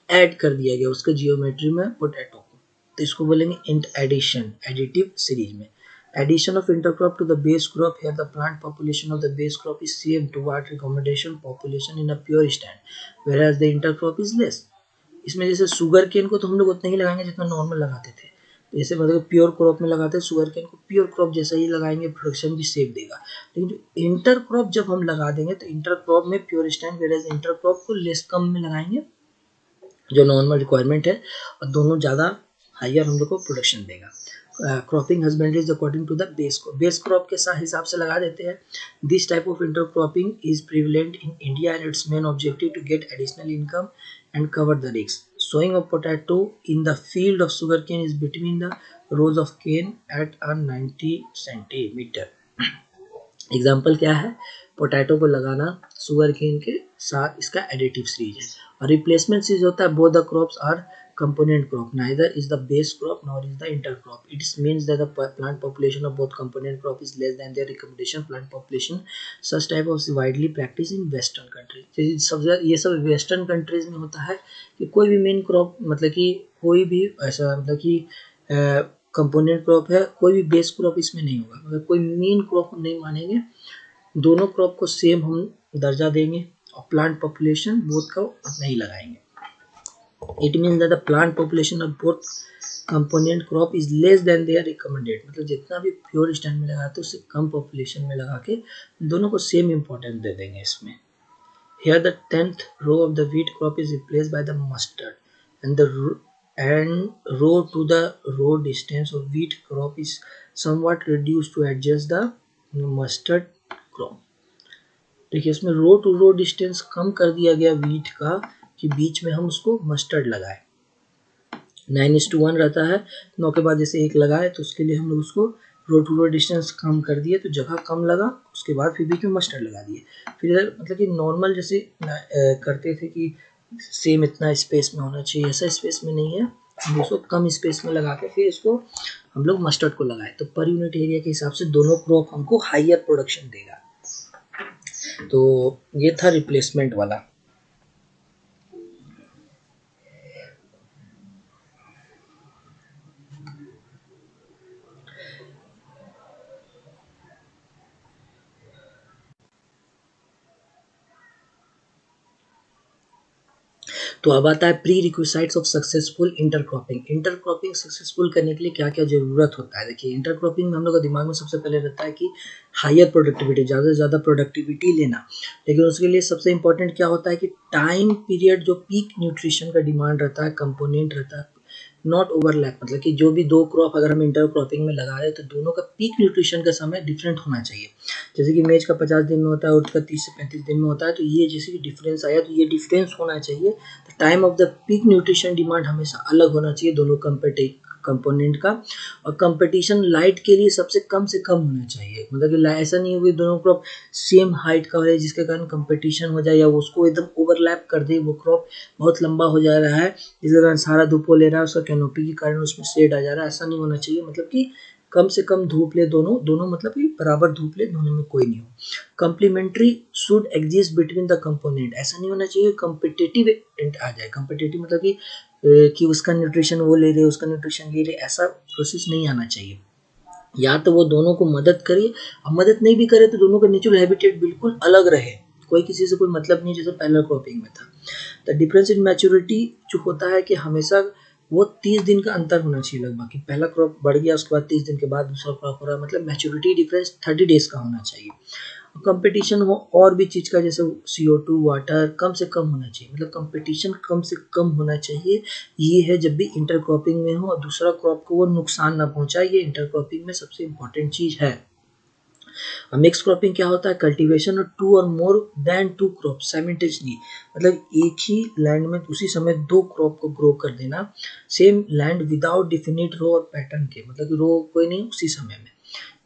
ऐड कर दिया गया उसके जियोमेट्री में पोटैटो को, तो इसको बोलेंगे इंट एडिशन, एडिटिव सीरीज में। Addition of intercrop to the base crop, here the plant population of the base crop is same to what recommendation population in a pure stand, whereas the intercrop is less। इसमें जैसे शुगर केन को तो हम लोग उतना ही लगाएंगे जितना नॉर्मल लगाते थे, जैसे मतलब प्योर क्रॉप में लगाते हैं शुगर केन को, प्योर क्रॉप जैसा ही लगाएंगे प्रोडक्शन भी सेफ देगा। लेकिन जो इंटर क्रॉप जब हम लगा देंगे तो इंटर क्रॉप में प्योर स्टैंड, वेराज इंटर क्रॉप को लेस कम में लगाएंगे जो नॉर्मल रिक्वायरमेंट है, और दोनों ज़्यादा हायर हम लोग को प्रोडक्शन देगा। Cropping husbandry is according to the base crop के साथ हिसाब से लगा देते हैं। This type of intercropping is prevalent in India and its main objective to get additional income and cover the risk. Sowing of potato in the field of sugar cane is between the rows of cane at 90 centimetre. Example क्या है, पोटैटो को लगाना शुगर केन के साथ, इसका एडिटिव सीरीज है। और रिप्लेसमेंट सीरीज होता है, both the crops are component crop, neither is the base crop nor is the intercrop, it means that the plant population of both component crop is less than their recommendation plant population। such type of widely practiced in western countries। ये सब वेस्टर्न कंट्रीज में होता है कि कोई भी मेन क्रॉप, मतलब कि कोई भी ऐसा मतलब कि कंपोनेंट क्रॉप है, कोई भी बेस क्रॉप इसमें नहीं होगा, मतलब कोई मेन क्रॉप नहीं मानेंगे, दोनों क्रॉप को सेम हम दर्जा देंगे और प्लांट पॉपुलेशन बोथ का उतना ही लगाएंगे। It means that the plant population of both component crop is less than their recommended, मतलब जितना भी प्योर स्टैंड में लगाते हैं उससे कम पॉपुलेशन में लगा के दोनों को सेम इम्पोर्टेंस दे देंगे इसमें। Here the 10th row of the wheat crop is replaced by the mustard, and row to the row distance of wheat crop is somewhat reduced to adjust the mustard crop। देखिए इसमें रो टू रो डिस्टेंस कम कर दिया गया वीट का, कि बीच में हम उसको मस्टर्ड लगाए। 9:1 रहता है, 9 के बाद जैसे एक लगाए तो उसके लिए हम लोग उसको रो टू रो डिस्टेंस कम कर दिए, तो जगह कम लगा, उसके बाद फिर बीच में मस्टर्ड लगा दिए। फिर इधर मतलब कि नॉर्मल जैसे करते थे कि सेम इतना स्पेस में होना चाहिए, ऐसा स्पेस में नहीं है, हम इसको कम स्पेस में लगा के फिर इसको हम लोग मस्टर्ड को लगाए, तो पर यूनिट एरिया के हिसाब से दोनों क्रॉप हमको हाइयर प्रोडक्शन देगा। तो ये था रिप्लेसमेंट वाला। तो अब आता है prerequisites of successful intercropping. Intercropping successful करने के लिए क्या क्या जरूरत होता है। देखिए इंटरक्रॉपिंग में हम लोग का दिमाग में सबसे पहले रहता है कि हायर प्रोडक्टिविटी, ज़्यादा से ज़्यादा प्रोडक्टिविटी लेना, लेकिन उसके लिए सबसे इंपॉर्टेंट क्या होता है कि टाइम पीरियड, जो पीक न्यूट्रिशन का डिमांड रहता है, कंपोनेंट रहता है, नॉट ओवरलैप, मतलब कि जो भी दो क्रॉप अगर हम इंटरक्रॉपिंग में लगा रहे हैं तो दोनों का पीक न्यूट्रिशन का समय डिफरेंट होना चाहिए। जैसे कि मेज का 50 दिन में होता है, उर्द का 30 से 35 दिन में होता है, तो ये जैसे कि डिफरेंस आया तो ये डिफरेंस होना चाहिए। Time of the peak nutrition demand हमेशा अलग होना चाहिए दोनों कंपोनेंट का, और कंपटीशन लाइट के लिए सबसे कम से कम होना चाहिए, मतलब कि ऐसा नहीं हो कि दोनों क्रॉप सेम हाइट का हो जाए जिसके कारण कंपटीशन हो जाए, या उसको एकदम ओवरलैप कर दे, वो क्रॉप बहुत लंबा हो जा रहा है जिसके कारण सारा धूप ले रहा है, उसका कैनोपी के कारण उसमें शेड आ जा रहा है, ऐसा नहीं होना चाहिए। मतलब कि कम से कम धूप ले दोनों मतलब कि बराबर धूप ले, दोनों में कोई नहीं हो। Complementary should exist between the component, ऐसा नहीं होना चाहिए कम्पिटेटिव आ जाए। कम्पिटेटिव मतलब कि उसका न्यूट्रिशन वो ले रहे, उसका न्यूट्रिशन ले रहे, ऐसा प्रोसेस नहीं आना चाहिए। या तो वो दोनों को मदद करे, और मदद नहीं भी करे तो दोनों का नेचुरल हैबिटेट बिल्कुल अलग रहे, कोई किसी से कोई मतलब नहीं, जैसे पहले क्रॉपिंग में था। द डिफरेंस इन मैच्योरिटी जो होता है कि हमेशा वो 30 दिन का अंतर होना चाहिए लगभग, कि पहला क्रॉप बढ़ गया उसके बाद 30 दिन के बाद दूसरा क्रॉप हो रहा है, मतलब मैच्योरिटी डिफरेंस 30 डेज का होना चाहिए। कंपटीशन हो और भी चीज़ का, जैसे CO2 वाटर कम से कम होना चाहिए, मतलब कंपटीशन कम से कम होना चाहिए। ये है जब भी इंटरक्रॉपिंग में हो, और दूसरा क्रॉप को वो नुकसान ना पहुंचाए, ये इंटरक्रॉपिंग में सबसे इम्पोर्टेंट चीज़ है। मिक्स क्रॉपिंग क्या होता है? कल्टीवेशन ऑफ टू और more than two crop simultaneously, मतलब एक ही लैंड में उसी समय दो क्रॉप को ग्रो कर देना, सेम लैंड विदाउट डिफिनिट रो और पैटर्न के, मतलब रो कोई नहीं उसी समय में।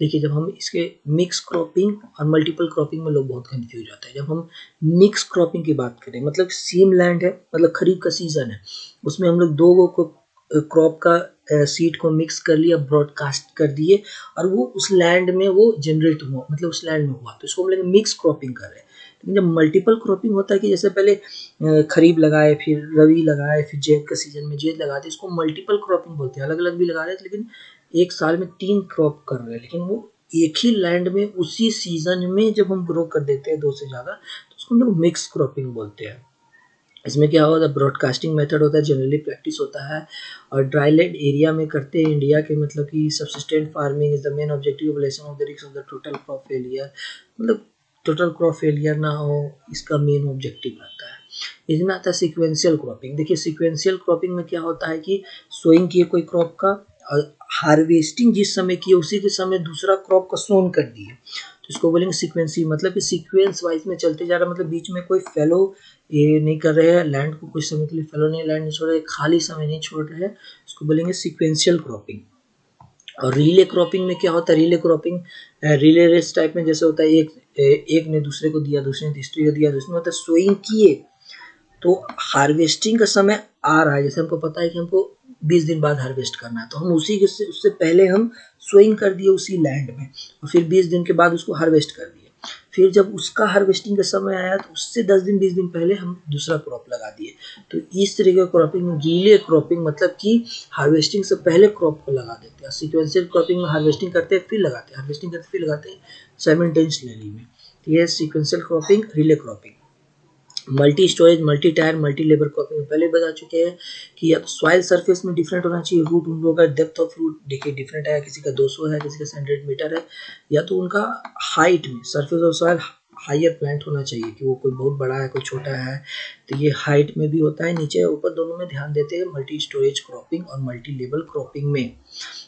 देखिए जब हम इसके मिक्स क्रॉपिंग और मल्टीपल क्रॉपिंग में लोग बहुत कंफ्यूज होते हैं। जब हम मिक्स क्रॉपिंग की बात करें, मतलब सेम लैंड है, मतलब खरीफ का सीजन है, उसमें हम लोग दो को क्रॉप का सीड को मिक्स कर लिया, ब्रॉडकास्ट कर दिए, और वो उस लैंड में वो जनरेट हुआ, मतलब उस लैंड में हुआ, तो इसको हम लोग मिक्स क्रॉपिंग कर रहे हैं। लेकिन जब मल्टीपल क्रॉपिंग होता है कि जैसे पहले खरीफ लगाए, फिर रबी लगाए, फिर जेठ का सीजन में जेठ लगाते, इसको मल्टीपल क्रॉपिंग बोलते हैं। अलग अलग भी लगा रहे थे, लेकिन एक साल में 3 क्रॉप कर रहे हैं, लेकिन वो एक ही लैंड में उसी सीजन में जब हम ग्रो कर देते हैं 2 से ज़्यादा, तो उसको हम लोग मिक्स क्रॉपिंग बोलते हैं। इसमें क्या होता है? ब्रॉडकास्टिंग मेथड होता है, जनरली प्रैक्टिस होता है, और ड्राईलैंड एरिया में करते हैं इंडिया के, मतलब कि subsistent farming is the main objective of lesson of the risk of the total crop failure, मतलब टोटल क्रॉप फेलियर ना हो, इसका मेन ऑब्जेक्टिव रहता है। इसमें आता है सिक्वेंशियल क्रॉपिंग। देखिए सिक्वेंशियल क्रॉपिंग में क्या होता है कि सोइंग किए कोई क्रॉप का, और हार्वेस्टिंग जिस समय किए उसी के समय दूसरा क्रॉप का सोन कर दिए, तो इसको बोलेंगे सीक्वेंसी, मतलब कि सीक्वेंस वाइज में चलते जा रहा है, मतलब बीच में कोई फेलो ये नहीं कर रहे हैं, लैंड को कुछ समय के लिए फेलो नहीं, लैंड नहीं छोड़ रहे, खाली समय नहीं छोड़ रहे हैं, इसको बोलेंगे सीक्वेंशियल क्रॉपिंग। और रिले क्रॉपिंग में क्या होता है? Relay cropping relay race type में जैसे होता है, एक ने दूसरे को दिया, दूसरे ने तीसरे को दिया, दूसरे में होता है सोइंग किए, तो हार्वेस्टिंग का समय आ रहा है, जैसे हमको पता है कि हमको 20 दिन बाद हार्वेस्ट करना है, तो हम उसी के उससे पहले हम सोइंग कर दिए उसी लैंड में, और फिर 20 दिन के बाद उसको हार्वेस्ट कर दिए। फिर जब उसका हार्वेस्टिंग का समय आया, तो उससे 10 दिन 20 दिन पहले हम दूसरा क्रॉप लगा दिए। तो इस तरीके का क्रॉपिंग में गीले क्रॉपिंग, मतलब कि हार्वेस्टिंग से पहले क्रॉप को लगा देते हैं। सीक्वेंशियल क्रॉपिंग में हार्वेस्टिंग करते हैं फिर लगाते हैं, हार्वेस्टिंग करते फिर लगाते हैं, साइमल्टेनियसली में। तो ये sequential cropping, relay cropping. Multi storage, multi tier, multi labour cropping में पहले बता चुके हैं कि या तो सॉइल सरफेस में डिफरेंट होना चाहिए, रूट उन लोगों का डेप्थ ऑफ रूट देखिए डिफरेंट है, किसी का 200 है, किसी का 100 मीटर है, या तो उनका हाइट में surface of soil higher plant होना चाहिए, कि वो कोई बहुत बड़ा है कोई छोटा है, तो ये हाइट में भी होता है, नीचे ऊपर दोनों में ध्यान देते हैं मल्टी स्टोरेज क्रॉपिंग और मल्टी लेवल क्रॉपिंग में।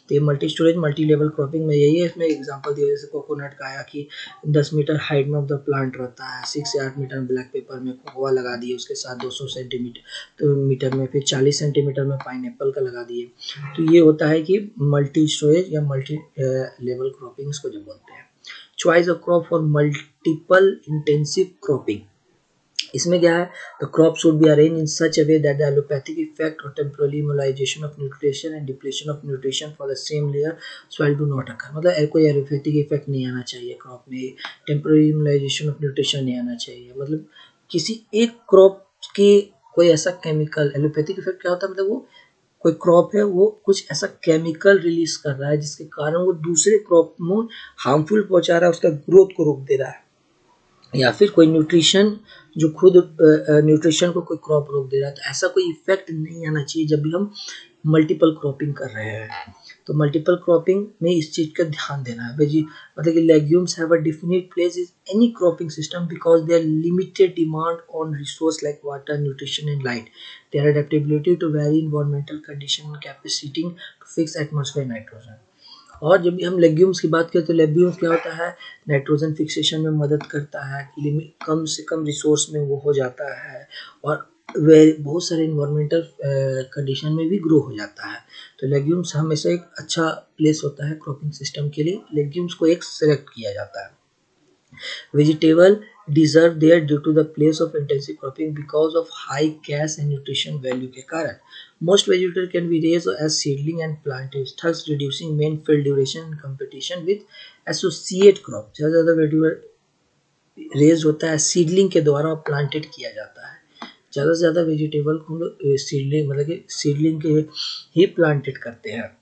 तो ये multi storage multi level cropping में यही है। इसमें एग्जांपल दिया जैसे कोकोनट का आया कि 10 मीटर हाइट में ऑफ द प्लांट रहता है, 6 से 8 मीटर ब्लैक पेपर में कोकोआ लगा दिए, उसके साथ 200 सेंटीमीटर तो मीटर में, फिर 40 सेंटीमीटर में पाइनएप्पल का लगा दिए। तो ये होता है कि मल्टी स्टोरेज या मल्टी लेवल क्रॉपिंग इसको जो बोलते हैं। Choice of crop for multiple intensive cropping, इसमें क्या है? The crop should be arrange in such a way that the allopathic effect और temporary immobilization of nutrition and depletion of nutrition for the same layer soil do not occur, मतलब कोई एलोपैथिक इफेक्ट नहीं आना चाहिए क्रॉप में, टेम्पोररी मोलाइजेशन ऑफ न्यूट्रिशन नहीं आना चाहिए, मतलब किसी एक क्रॉप के कोई ऐसा केमिकल, एलोपैथिक इफेक्ट क्या होता है? मतलब वो कोई क्रॉप है वो कुछ ऐसा केमिकल रिलीज कर रहा है जिसके कारण वो दूसरे क्रॉप में हार्मफुल पहुंचा रहा है, उसका ग्रोथ को रोक दे रहा है, या फिर कोई न्यूट्रिशन जो खुद न्यूट्रिशन को कोई क्रॉप रोक दे रहा है, तो ऐसा कोई इफेक्ट नहीं आना चाहिए जब भी हम मल्टीपल क्रॉपिंग कर रहे हैं। तो मल्टीपल क्रॉपिंग में इस चीज का ध्यान देना है। वेजी मतलब कि legumes have a definite place in any cropping system because they are limited demand on resource like water, nutrition and light, their adaptability to very environmental condition, capacity to fix atmosphere nitrogen. और जब भी हम लेग्यूम्स की बात करें तो लेग्यूम्स क्या होता है? नाइट्रोजन फिक्सेशन में मदद करता है, लिमिट कम से कम रिसोर्स में वो हो जाता है, और वे बहुत सारे इन्वायरमेंटल कंडीशन में भी ग्रो हो जाता है। तो लेग्यूम्स हमेशा एक अच्छा प्लेस होता है क्रॉपिंग सिस्टम के लिए, लेग्यूम्स को एक सेलेक्ट किया जाता है। Vegetable deserve there due to the place of intensive cropping because of high cash and nutrition value के कारण। Most vegetable can be raised as seedling and planted, thus reducing main field duration and competition with associate crop। ज़्यादा वेजिटेबल रेज होता है सीडलिंग के द्वारा, प्लांटेड किया जाता है। ज़्यादा से ज़्यादा वेजिटेबल को हम लोग सीडलिंग मतलब कि सीडलिंग के ही प्लांटेड करते हैं।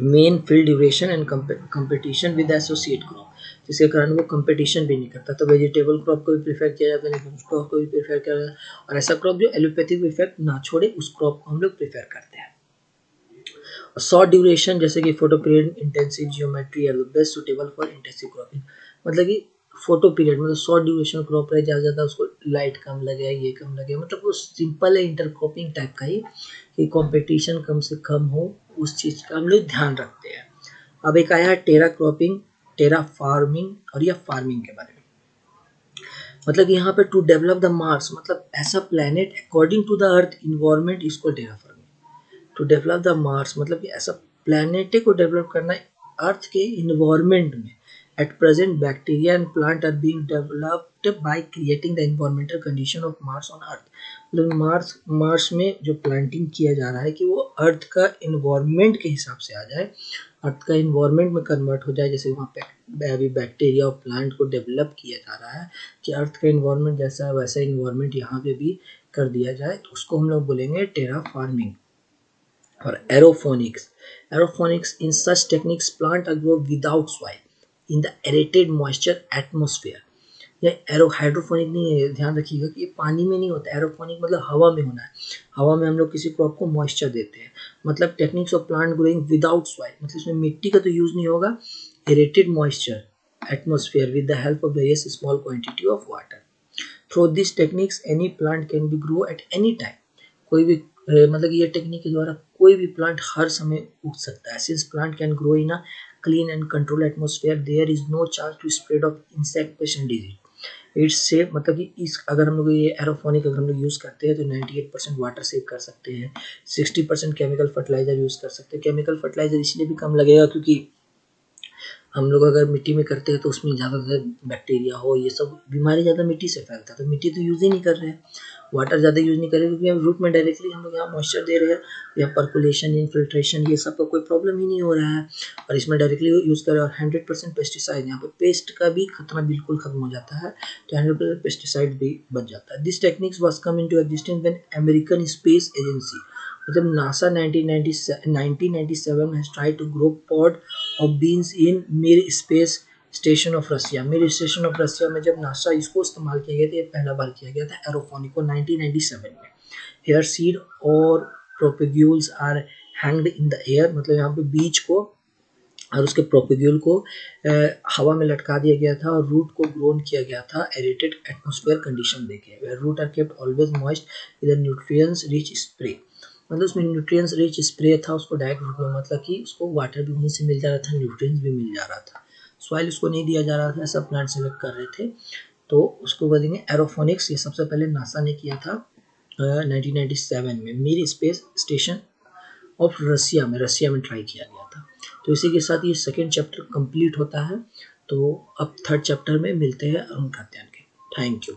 Main field duration and competition with associate crop, जिसके कारण वो कंपटीशन भी नहीं करता, तो वेजिटेबल क्रॉप को भी प्रेफर किया जाता है, लेकिन उस क्रॉप को भी प्रेफर किया जाता है, और ऐसा क्रॉप जो एलोपैथिक इफेक्ट ना छोड़े उस क्रॉप को हम लोग प्रेफर करते हैं। शॉर्ट ड्यूरेशन जैसे कि photo period intensive geometry are best suitable for intensive cropping, मतलब कि फोटो पीरियड मतलब शॉर्ट ड्यूरेशन क्रॉप है, ज़्यादा ज़्यादा उसको लाइट कम लगे, ये कम लगे, मतलब वो सिंपल है इंटरक्रॉपिंग टाइप का ही, कि कंपटीशन कम से कम हो, उस चीज़ का हम लोग ध्यान रखते हैं। अब एक आया है टेरा क्रॉपिंग। टेरा फार्मिंग और या फार्मिंग के बारे में। मतलब कि यहाँ पे टू डेवलप द मार्स, मतलब ऐसा planet according to the earth environment, इसको terraforming. To develop the Mars मतलब कि ऐसा प्लेनेट को डेवलप करना है अर्थ के इन्वायरमेंट में। At present bacteria and plant are being developed by creating the environmental condition of Mars on earth. मतलब मार्स में जो प्लांटिंग किया जा रहा है कि वो अर्थ का इन्वायरमेंट के हिसाब से आ जाए, अर्थ का इन्वायरमेंट में कन्वर्ट हो जाए। जैसे वहाँ पे अभी बैक्टीरिया और प्लांट को डेवलप किया जा रहा है कि अर्थ का इन्वायरमेंट जैसा है वैसा इन्वायरमेंट यहाँ पे भी कर दिया जाए, तो उसको हम लोग बोलेंगे टेरा फार्मिंग। और aeroponics in such techniques plant are grow without soil in the aerated moisture atmosphere. ये हाइड्रोफोनिक नहीं है, ध्यान रखिएगा कि ये पानी में नहीं होता। एरोफोनिक मतलब हवा में होना है। हवा में हम लोग किसी क्रॉप को मॉइस्चर देते हैं। मतलब techniques of plant growing without soil, मतलब इसमें मिट्टी का तो यूज नहीं होगा, aerated moisture atmosphere with the help of various small quantity of water. Through this techniques any plant can be grow at any time. कोई भी मतलब ये टेक्निक के द्वारा कोई भी प्लांट हर समय उग सकता है। Since plant can grow in a clean and control atmosphere there is no chance to spread of insect pest and disease. It's safe, मतलब कि इस अगर हम लोग ये एरोफोनिक अगर हम लोग यूज़ करते हैं तो 98% वाटर सेव कर सकते हैं, 60% केमिकल फर्टिलाइजर यूज़ कर सकते हैं। केमिकल फर्टिलाइजर इसलिए भी कम लगेगा क्योंकि हम लोग अगर मिट्टी में करते हैं तो उसमें ज़्यादातर बैक्टीरिया हो, ये सब बीमारी ज़्यादा मिट्टी से फैलता है, तो मिट्टी तो यूज़ ही नहीं कर रहे हैं, वाटर ज़्यादा यूज़ नहीं कर रहे क्योंकि हम रूट में डायरेक्टली हम लोग यहाँ मॉइस्चर दे रहे हैं, या पर्कुलेशन इनफिल्ट्रेशन ये सब का कोई प्रॉब्लम ही नहीं हो रहा है, और इसमें डायरेक्टली यूज़ कर रहे हैं। और 100% पेस्टिसाइड, यहाँ पे पेस्ट का भी खतरा बिल्कुल खत्म हो जाता है, तो 100% पेस्टिसाइड भी बच जाता है। This techniques was come into existence when American space agency, मतलब नासा 1997 में try to grow pod of beans in Mir space station of Russia. मिर स्टेशन ऑफ रसिया में जब नासा इसको इस्तेमाल किया गया था, ये पहला बार किया गया था एरोफोनिक को 1997 में। हेयर सीड और propagules are hanged in the air, मतलब यहाँ पे बीज को और उसके प्रोपेग्यूल को हवा में लटका दिया गया था और रूट को ग्रोन किया गया था एरेटेड एटमॉस्फेयर कंडीशन देके। Where root are kept always moist with nutrients rich spray, मतलब उसमें न्यूट्रिएंट्स रिच स्प्रे था उसको डायरेक्ट रूट में, मतलब कि उसको वाटर भी वहीं से मिल जा रहा था, न्यूट्रिएंट्स भी मिल जा रहा था, सॉइल उसको नहीं दिया जा रहा था, सब प्लांट सेलेक्ट कर रहे थे, तो उसको बोलेंगे एरोफोनिक्स। ये सबसे पहले नासा ने किया था 1997 में मिर स्पेस स्टेशन ऑफ रसिया में ट्राई किया गया था। तो इसी के साथ ये सेकेंड चैप्टर कंप्लीट होता है, तो अब थर्ड चैप्टर में मिलते हैं अरुण कात्यायन के। Thank you.